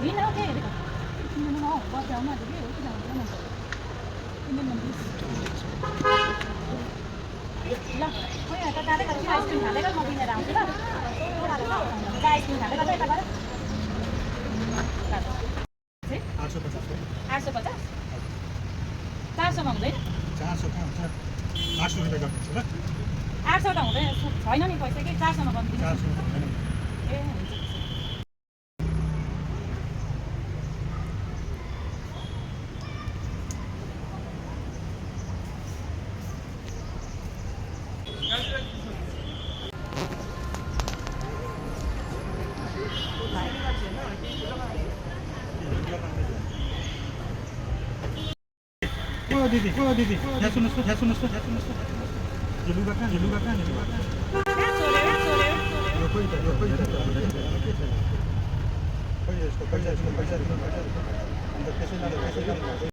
Ini oke, ini mau buat jama jadi itu jangan jangan. Ini nanti. Lah, oh ya, kita ada kalau ice cream खाँदै गर्नु दिने राउँछ ल. Ice cream खाँदै गर्दा यता गरे. 850. 850? 400 मा हुँदैन? 400 कहाँ हुन्छ 800 रुपियाँ गरिदिन्छु ल 800 त हुँदैन छैन नि पैसा के 400 मा गरिदिनु 400 हुँदैन ए हुन्छ दिदी यहाँ सुन्नुहोस् त यहाँ सुन्नुहोस् त यो लुगा कहाँ यो खोइ त पैसा अन्त त्यसै